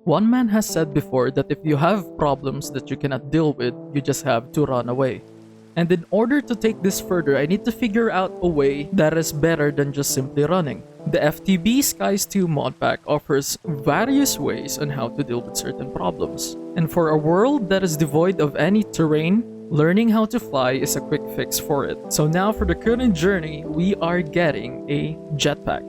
One man has said before that if you have problems that you cannot deal with, you just have to run away. And in order to take this further, I need to figure out a way that is better than just simply running. The FTB Skies 2 mod pack offers various ways on how to deal with certain problems. And for a world that is devoid of any terrain, learning how to fly is a quick fix for it. So now for the current journey, we are getting a jetpack.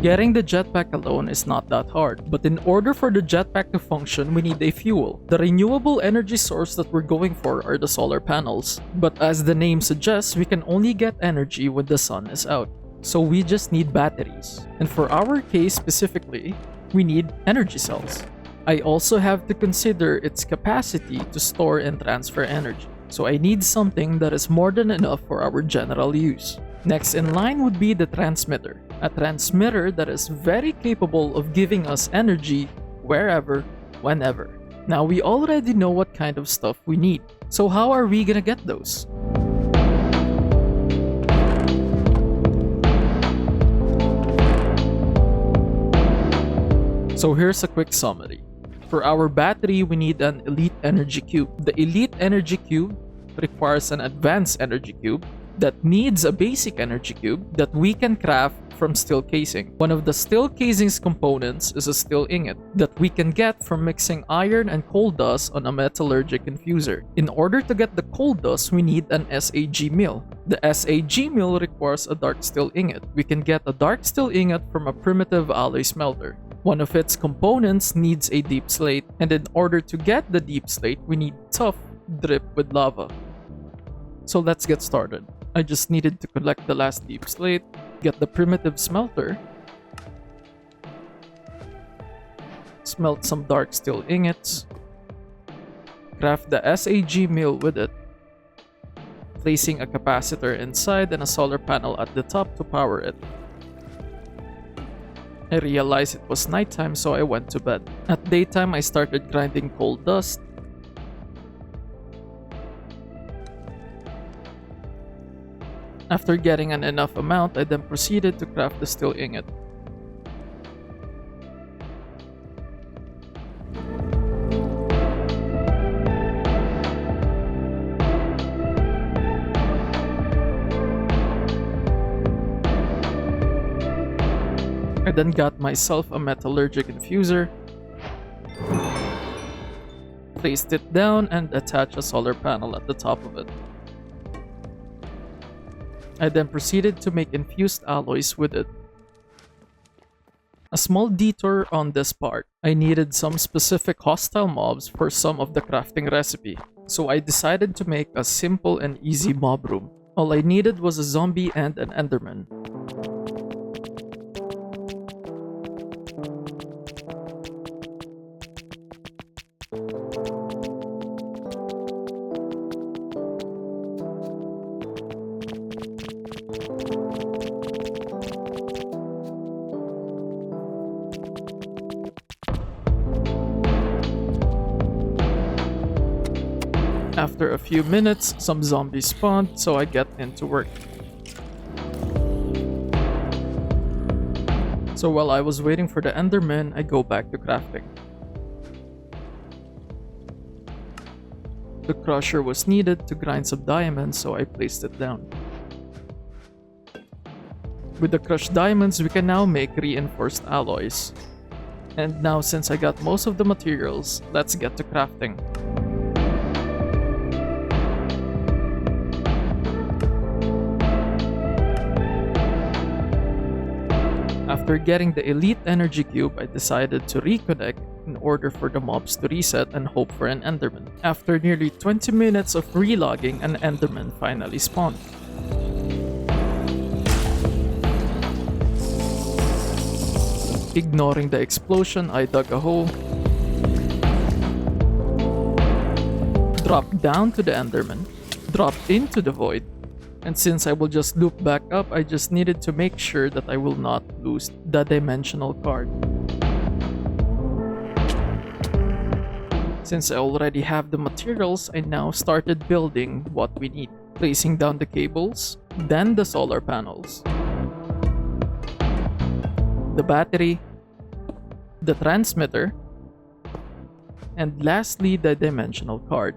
Getting the jetpack alone is not that hard, but in order for the jetpack to function, we need a fuel. The renewable energy source that we're going for are the solar panels. But as the name suggests, we can only get energy when the sun is out. So we just need batteries. And for our case specifically, we need energy cells. I also have to consider its capacity to store and transfer energy. So I need something that is more than enough for our general use. Next in line would be the transmitter. A transmitter that is very capable of giving us energy wherever, whenever. Now we already know what kind of stuff we need. So how are we gonna get those? So here's a quick summary. For our battery, we need an Elite Energy Cube. The Elite Energy Cube requires an Advanced Energy Cube that needs a Basic Energy Cube that we can craft from steel casing. One of the steel casing's components is a steel ingot that we can get from mixing iron and coal dust on a metallurgic infuser. In order to get the coal dust, we need an SAG mill. The SAG mill requires a dark steel ingot. We can get a dark steel ingot from a primitive alloy smelter. One of its components needs a deep slate, and in order to get the deep slate, we need tough drip with lava. So let's get started. I just needed to collect the last deep slate, get the primitive smelter, smelt some dark steel ingots, craft the SAG mill with it, placing a capacitor inside and a solar panel at the top to power it. I realized it was nighttime, so I went to bed. At daytime, I started grinding coal dust. After getting an enough amount, I then proceeded to craft the steel ingot. I then got myself a metallurgic infuser, placed it down, and attached a solar panel at the top of it. I then proceeded to make infused alloys with it. A small detour on this part. I needed some specific hostile mobs for some of the crafting recipe, so I decided to make a simple and easy mob room. All I needed was a zombie and an enderman. After a few minutes, some zombies spawned, so I get into work. So while I was waiting for the enderman, I go back to crafting. The crusher was needed to grind some diamonds, so I placed it down. With the crushed diamonds, we can now make reinforced alloys. And now, since I got most of the materials, let's get to crafting. After getting the Elite Energy Cube, I decided to reconnect in order for the mobs to reset and hope for an enderman. After nearly 20 minutes of relogging, an enderman finally spawned. Ignoring the explosion, I dug a hole, dropped down to the enderman, dropped into the void, and since I will just loop back up, I just needed to make sure that I will not lose the dimensional card. Since I already have the materials, I now started building what we need, placing down the cables, then the solar panels, the battery, the transmitter, and lastly the dimensional card.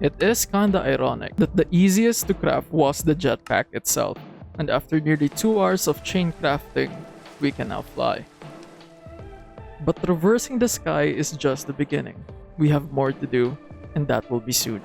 It is kinda ironic that the easiest to craft was the jetpack itself, and after nearly 2 hours of chain crafting, we can now fly. But traversing the sky is just the beginning. We have more to do, and that will be soon.